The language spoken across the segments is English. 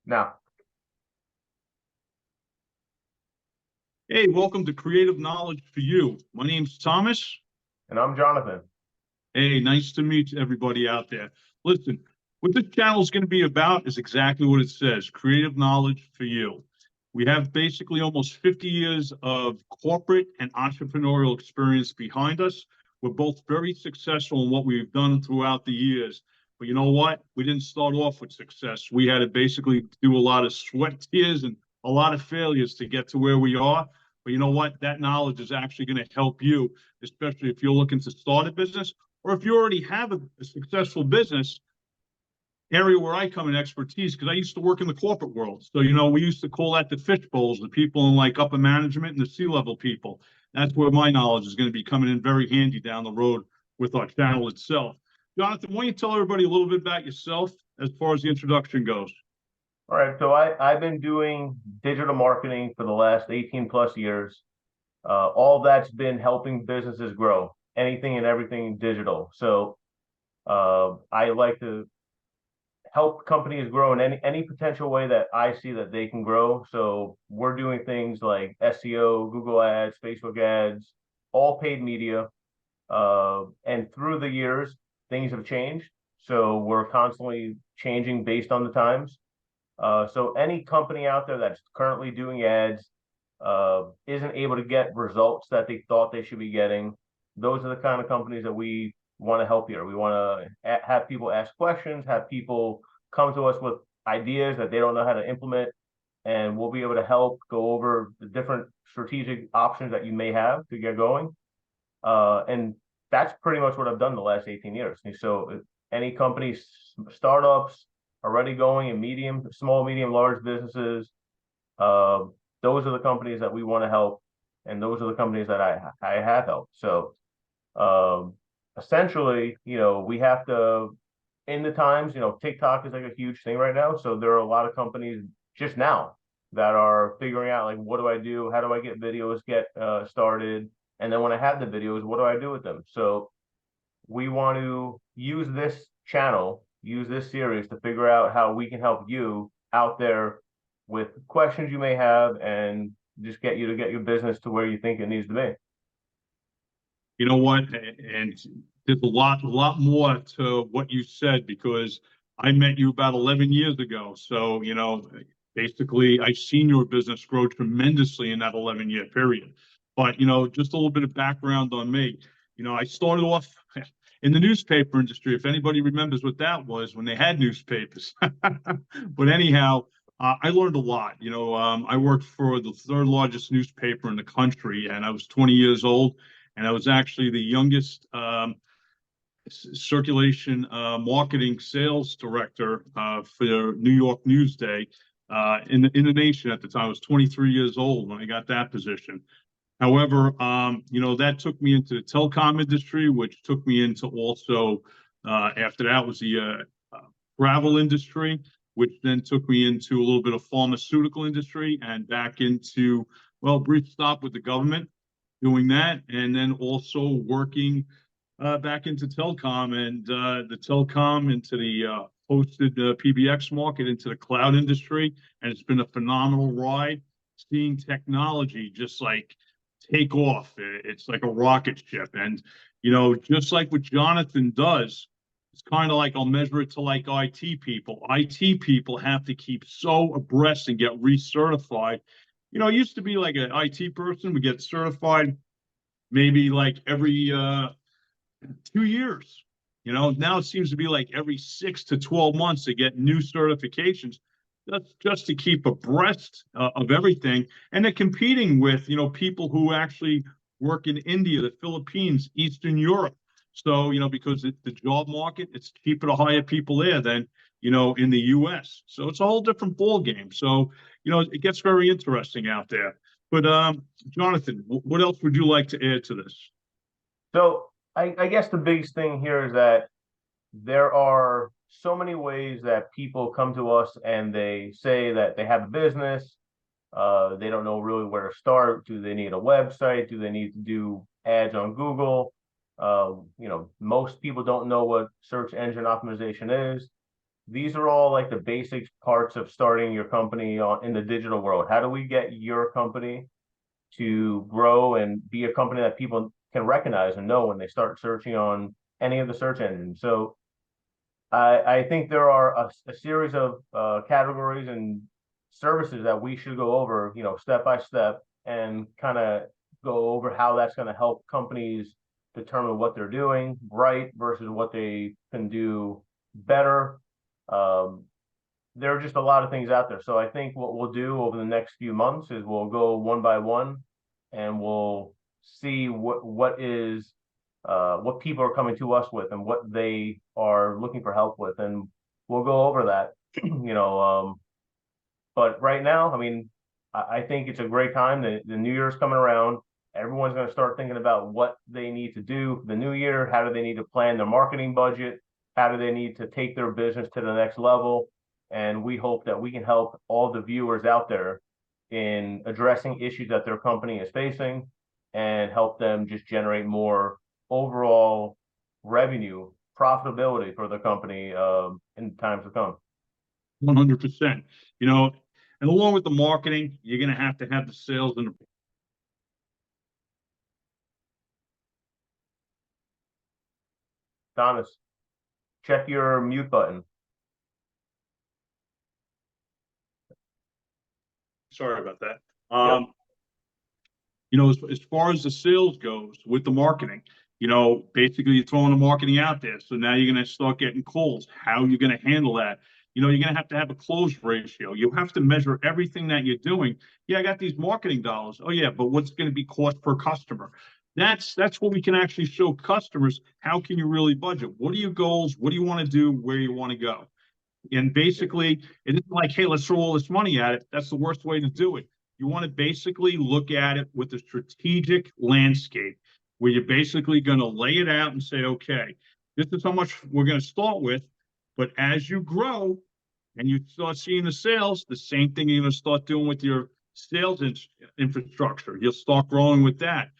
Now, Hey, welcome to Creative Knowledge for You. My name's Thomas. and I'm Jonathan. Hey, nice to meet everybody out there. Listen, what this channel is going to be about is exactly what it says, creative knowledge for you. We have basically almost 50 years of corporate and entrepreneurial experience behind us. We're both very successful in what we've done throughout the years. But you know what? We didn't start off with success. We had to basically do a lot of sweat, tears, and a lot of failures to get to where we are. But you know what? That knowledge is actually going to help you, especially if you're looking to start a business or if you already have a successful business. Area where I come in expertise, because I used to work in the corporate world. So, we used to call that the fish bowls, the people in like upper management and the C-level people. That's where my knowledge is going to be coming in very handy down the road with our channel itself. Jonathan, why don't you tell everybody a little bit about yourself as far as the introduction goes? All right, so I've been doing digital marketing for the last 18 plus years. All that's been helping businesses grow, anything and everything digital. So I like to help companies grow in any potential way that I see that they can grow. So we're doing things like SEO, Google Ads, Facebook ads, all paid media. And through the years, things have changed. So we're constantly changing based on the times. So any company out there that's currently doing ads isn't able to get results that they thought they should be getting. Those are the kind of companies that we want to help here. We want to have people ask questions, have people come to us with ideas that they don't know how to implement, and we'll be able to help go over the different strategic options that you may have to get going. And that's pretty much what I've done the last 18 years. And so any companies, startups, already going in small, medium, large businesses, uh, those are the companies that we want to help, and those are the companies that I have helped. So um, essentially, we have to, in the times, TikTok is like a huge thing right now. So there are a lot of companies just now that are figuring out like, what do I do? How do I get videos get started? And then when I have the videos, what do I do with them? So we want to use this channel, use this series to figure out how we can help you out there with questions you may have and just get you to get your business to where you think it needs to be. You know what? And there's a lot more to what you said because I met you about 11 years ago. So, basically, I've seen your business grow tremendously in that 11-year period. But, just a little bit of background on me. I started off in the newspaper industry, if anybody remembers what that was when they had newspapers. But anyhow, I learned a lot. I worked for the third largest newspaper in the country, and I was 20 years old, and I was actually the youngest circulation marketing sales director for New York Newsday in the nation at the time. I was 23 years old when I got that position. However, that took me into the telecom industry, which took me into also after that was the travel industry, which then took me into a little bit of pharmaceutical industry and back into, well, brief stop with the government doing that, and then also working back into telecom and the telecom into the hosted PBX market into the cloud industry. And it's been a phenomenal ride seeing technology just like take off. It's like a rocket ship. And, just like what Jonathan does, it's kind of like I'll measure it to like IT people. IT people have to keep so abreast and get recertified. It used to be like an IT person would get certified maybe like every 2 years. Now it seems to be like every 6 to 12 months to get new certifications. That's just to keep abreast of everything. And they're competing with, people who actually work in India, the Philippines, Eastern Europe. So, because the job market, it's cheaper to hire people there than, in the US. So it's a whole different ball game. So, it gets very interesting out there. But Jonathan, what else would you like to add to this? So I guess the biggest thing here is that there are so many ways that people come to us and they say that they have a business. They don't know really where to start. Do they need a website? Do they need to do ads on Google? Most people don't know what search engine optimization is. these are all like the basic parts of starting your company in the digital world. How do we get your company to grow and be a company that people can recognize and know when they start searching on any of the search engines? So I think there are a series of categories and services that we should go over, step by step, and kind of go over how that's going to help companies determine what they're doing right versus what they can do better. Um, there are just a lot of things out there. So I think what we'll do over the next few months is we'll go one by one, and we'll see what people are coming to us with and what they are looking for help with, and we'll go over that. you know, but right now, I mean, I think it's a great time. The New Year's coming around. Everyone's going to start thinking about what they need to do for the new year. How do they need to plan their marketing budget? How do they need to take their business to the next level? And we hope that we can help all the viewers out there in addressing issues that their company is facing and help them just generate more overall revenue, profitability for the company in times to come. 100%. And along with the marketing, you're going to have the sales and the. Thomas, check your mute button. Sorry about that. Yep. As far as the sales goes with the marketing, basically you're throwing the marketing out there. So now you're going to start getting calls. How are you going to handle that? You're going to have a close ratio. You have to measure everything that you're doing. Yeah, I got these marketing dollars. Oh yeah, but what's going to be cost per customer? That's what we can actually show customers. How can you really budget? What are your goals? What do you want to do? Where you want to go? And basically, it isn't like, hey, let's throw all this money at it. That's the worst way to do it. You want to basically look at it with a strategic landscape where you're basically going to lay it out and say, okay, this is how much we're going to start with. But as you grow and you start seeing the sales, the same thing you're going to start doing with your sales infrastructure. You'll start growing with that.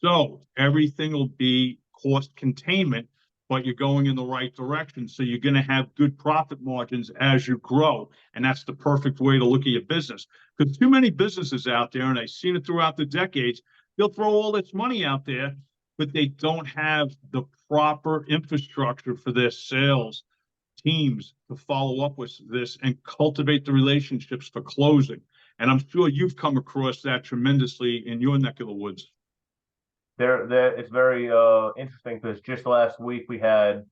So everything will be cost containment, but you're going in the right direction. So you're going to have good profit margins as you grow. And that's the perfect way to look at your business. Because too many businesses out there, and I've seen it throughout the decades, they'll throw all this money out there, but they don't have the proper infrastructure for their sales teams to follow up with this and cultivate the relationships for closing. And I'm sure you've come across that tremendously in your neck of the woods. It's very interesting because just last week we had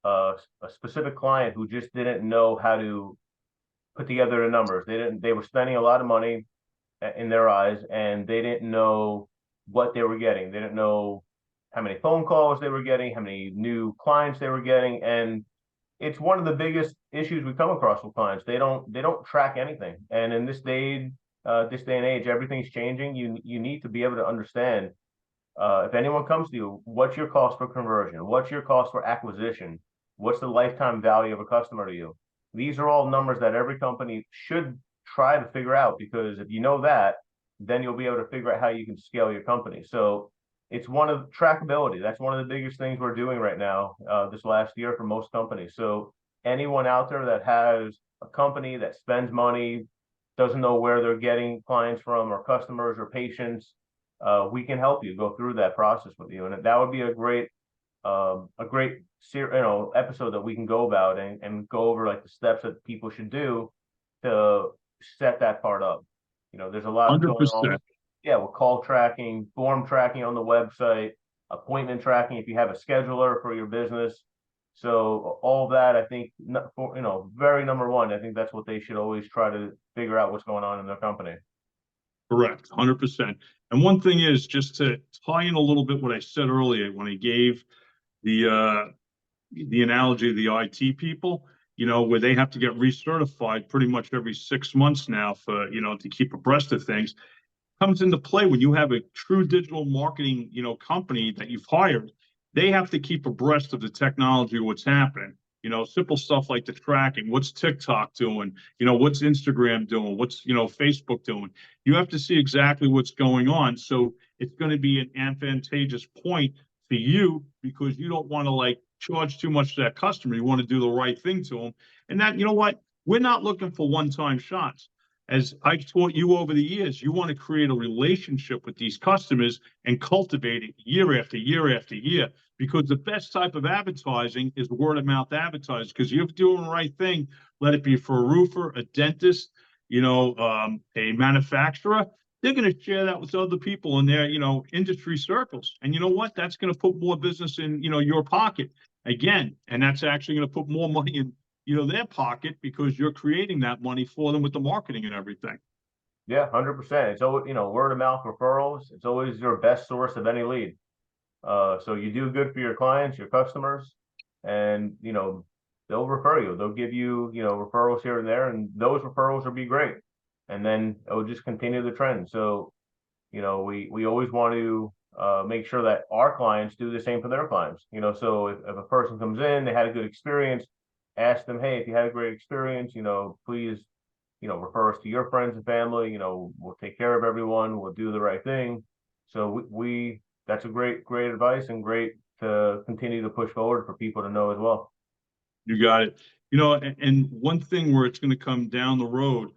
a specific client who just didn't know how to put together the numbers. They were spending a lot of money in their eyes, and they didn't know what they were getting. They didn't know how many phone calls they were getting, how many new clients they were getting, and it's one of the biggest issues we come across with clients. They don't track anything, and in this day and age, everything's changing. You need to be able to understand. If anyone comes to you, what's your cost for conversion? What's your cost for acquisition? What's the lifetime value of a customer to you? These are all numbers that every company should try to figure out, because if you know that, then you'll be able to figure out how you can scale your company. So it's one of trackability. That's one of the biggest things we're doing right now, this last year for most companies. So anyone out there that has a company that spends money, doesn't know where they're getting clients from or customers or patients, we can help you go through that process with you, and that would be a great episode that we can go about and go over like the steps that people should do to set that part up. There's a lot going on. 100%. Yeah, with call tracking, form tracking on the website, appointment tracking if you have a scheduler for your business. So all that, I think, very number one, I think that's what they should always try to figure out what's going on in their company. Correct, 100%. And one thing is, just to tie in a little bit what I said earlier when I gave the analogy of the IT people, where they have to get recertified pretty much every 6 months now for, to keep abreast of things, comes into play when you have a true digital marketing, company that you've hired. They have to keep abreast of the technology, what's happening. Simple stuff like the tracking. What's TikTok doing? What's Instagram doing? What's, Facebook doing? You have to see exactly what's going on. So it's going to be an advantageous point for you, because you don't want to charge too much to that customer. You want to do the right thing to them. And that, you know what? We're not looking for one-time shots. As I taught you over the years, you want to create a relationship with these customers and cultivate it year after year after year. Because the best type of advertising is word of mouth advertising. Because you're doing the right thing, let it be for a roofer, a dentist, a manufacturer. They're going to share that with other people in their, industry circles. And you know what? That's going to put more business in, your pocket again. And that's actually going to put more money in, their pocket because you're creating that money for them with the marketing and everything. Yeah, 100%. It's always, word of mouth referrals. It's always your best source of any lead. So you do good for your clients, your customers, and, they'll refer you. They'll give you, referrals here and there, and those referrals will be great. And then it will just continue the trend. So, we always want to make sure that our clients do the same for their clients. So if a person comes in, they had a good experience, ask them, hey, if you had a great experience, please, refer us to your friends and family. We'll take care of everyone. We'll do the right thing. So we that's a great advice, and great to continue to push forward for people to know as well. You got it. And one thing where it's going to come down the road,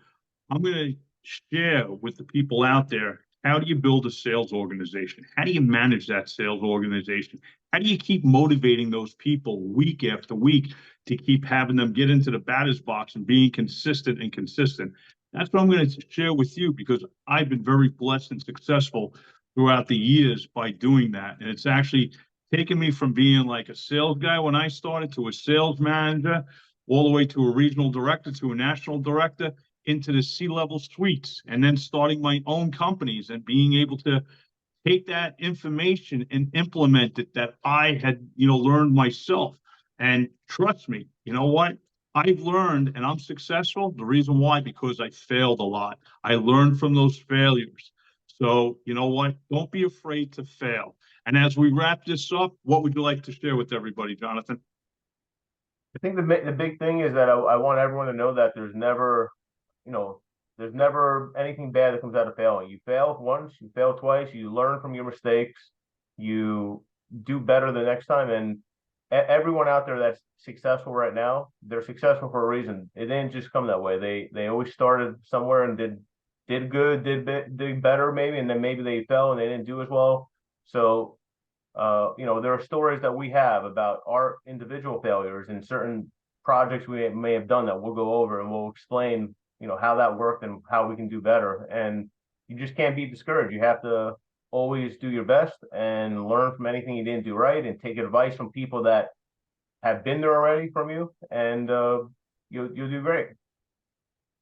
I'm going to share with the people out there, how do you build a sales organization? How do you manage that sales organization? How do you keep motivating those people week after week to keep having them get into the batter's box and being consistent and consistent? That's what I'm going to share with you, because I've been very blessed and successful throughout the years by doing that. And it's actually taken me from being like a sales guy when I started to a sales manager, all the way to a regional director, to a national director, into the C-level suites, and then starting my own companies and being able to take that information and implement it that I had, learned myself. And trust me, you know what? I've learned and I'm successful. The reason why, because I failed a lot. I learned from those failures. So, you know what? Don't be afraid to fail. And as we wrap this up, what would you like to share with everybody, Jonathan? I think the big thing is that I want everyone to know that there's never anything bad that comes out of failing. You fail once, you fail twice, you learn from your mistakes, you do better the next time. And everyone out there that's successful right now, they're successful for a reason. It didn't just come that way. They always started somewhere and did good, did better maybe, and then maybe they fell and they didn't do as well. So there are stories that we have about our individual failures in certain projects we may have done that we'll go over, and we'll explain, how that worked and how we can do better. And you just can't be discouraged. You have to always do your best and learn from anything you didn't do right, and take advice from people that have been there already from you, and you'll do great.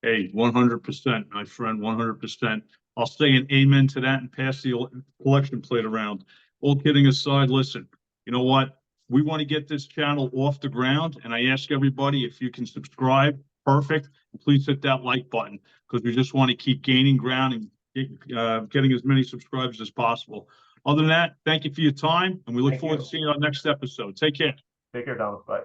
Hey, 100%, my friend, 100%. I'll say an amen to that and pass the collection plate around. All kidding aside, listen, you know what? We want to get this channel off the ground, and I ask everybody, if you can subscribe, perfect. Please hit that like button, because we just want to keep gaining ground and getting as many subscribers as possible. Other than that, thank you for your time, and we look forward to seeing you on our next episode. Take care. Take care, Thomas. Bye.